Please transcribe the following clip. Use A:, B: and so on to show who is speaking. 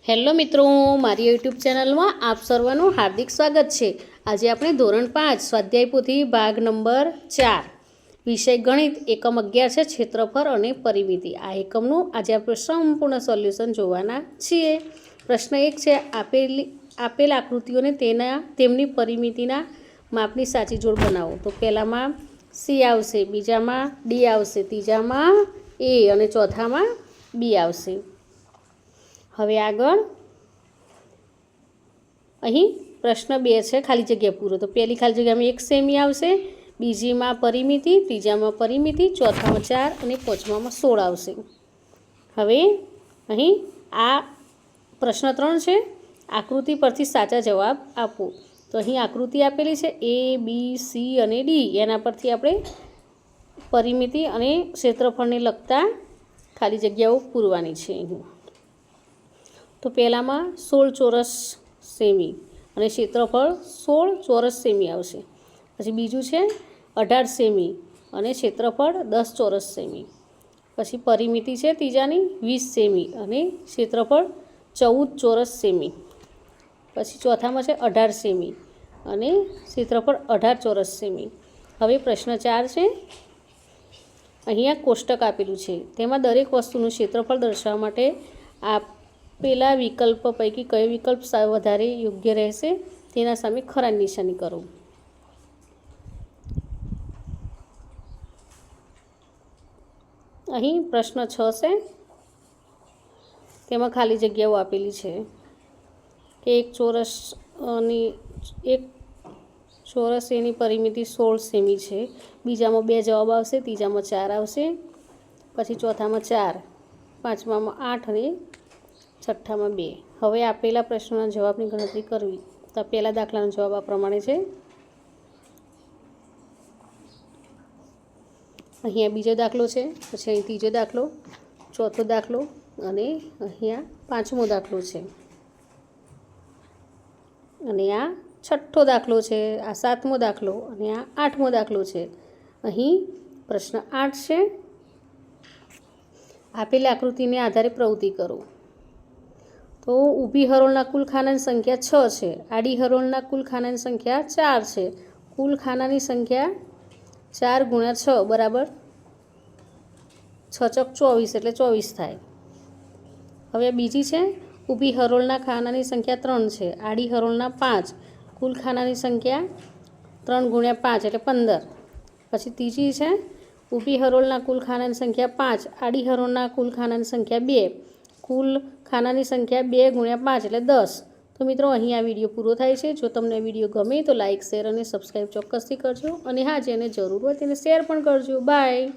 A: Hello મિત્રો, મારી YouTube ચેનલમાં આપ સર્વનું હાર્દિક સ્વાગત છે। આજે આપણે ધોરણ 5 સ્વાધ્યાય પોથી ભાગ નંબર 4 વિષય ગણિત એકમ 11 છે ક્ષેત્રફળ અને પરિમિતિ। આ એકમનું આજે આપણે સંપૂર્ણ સોલ્યુશન જોવાના છીએ। પ્રશ્ન 1 છે આપેલ આકૃતિઓને તેમની પરિમિતિના માપની સાચી જોડ બનાવો। તો પહેલામાં સી આવશે, બીજામાં ડી આવશે, ત્રીજામાં એ અને ચોથામાં બી આવશે। હવે આગળ અહીં પ્રશ્ન 2 છે ખાલી જગ્યા પૂરો। તો પહેલી ખાલી જગ્યામાં 1 સેમી આવશે, બીજીમાં પરિમિતિ, ત્રીજામાં પરિમિતિ, ચોથામાં 4 અને પાંચમામાં 16 આવશે। હવે અહીં આ પ્રશ્ન 3 છે, આકૃતિ પરથી સાચા જવાબ આપો। તો અહીં આકૃતિ આપેલી છે એ બી સી અને ડી, એના પરથી આપણે પરિમિતિ અને ક્ષેત્રફળને લગતા ખાલી જગ્યાઓ પૂરવાની છે। અહીં તો પહેલામાં 16 ચોરસ સેમી અને ક્ષેત્રફળ 16 ચોરસ સેમી આવશે। પછી બીજું છે 18 સેમી અને ક્ષેત્રફળ 10 ચોરસ સેમી। પછી પરિમિતિ છે ત્રીજાની 20 સેમી અને ક્ષેત્રફળ 14 ચોરસ સેમી। પછી ચોથામાં છે 18 સેમી અને ક્ષેત્રફળ 18 ચોરસ સેમી। હવે પ્રશ્ન 4 છે, અહીંયા કોષ્ટક આપેલું છે, તેમાં દરેક વસ્તુનું ક્ષેત્રફળ દર્શાવવા માટે આપેલા વિકલ્પ પૈકી કયો વિકલ્પ વધારે યોગ્ય રહેશે તેના સામે ખરાની નિશાની કરો। અહીં પ્રશ્ન 6 છે, તેમાં ખાલી જગ્યાઓ આપેલી છે કે એક ચોરસ એની પરિમિતિ 16 સેમી છે, બીજામાં 2 જવાબ આવશે, ત્રીજામાં 4 આવશે, પછી ચોથામાં 4, પાંચમામાં 8 અને છઠ્ઠામાં 2। હવે આપેલા પ્રશ્નોના જવાબની ગણતરી કરવી। તો પહેલા દાખલાનો જવાબ આ પ્રમાણે છે। અહીંયા બીજો દાખલો છે, પછી અહીં ત્રીજો દાખલો, ચોથો દાખલો અને અહીંયા પાંચમો દાખલો છે, અને આ છઠ્ઠો દાખલો છે, આ સાતમો દાખલો અને આ આઠમો દાખલો છે। અહીં પ્રશ્ન 8 છે, આપેલી આકૃતિને આધારે પ્રવૃત્તિ કરો। તો ઊભી હરોળના કુલ ખાનાની સંખ્યા 6 છે, આડી હરોળના કુલ ખાનાની સંખ્યા 4 છે, કુલ ખાનાની સંખ્યા 4 × 6 બરાબર 6 × 24 એટલે 24 થાય। હવે બીજી છે, ઊભી હરોળના ખાનાની સંખ્યા 3 છે, આડી હરોળના 5, કુલ ખાનાની સંખ્યા 3 × 5 એટલે 15। પછી ત્રીજી છે, ઊભી હરોળના કુલ ખાનાની સંખ્યા 5, આડી હરોળના કુલ ખાનાની સંખ્યા 2, કુલ ખાનાની સંખ્યા 2 × 5 એટલે 10। તો મિત્રો અહીં આ વિડીયો પૂરો થાય છે। જો તમને વિડીયો ગમે તો લાઇક, શેર અને સબસ્ક્રાઈબ ચોક્કસથી કરજો, અને હા, જેને જરૂર હોય તેને શેર પણ કરજો। બાય।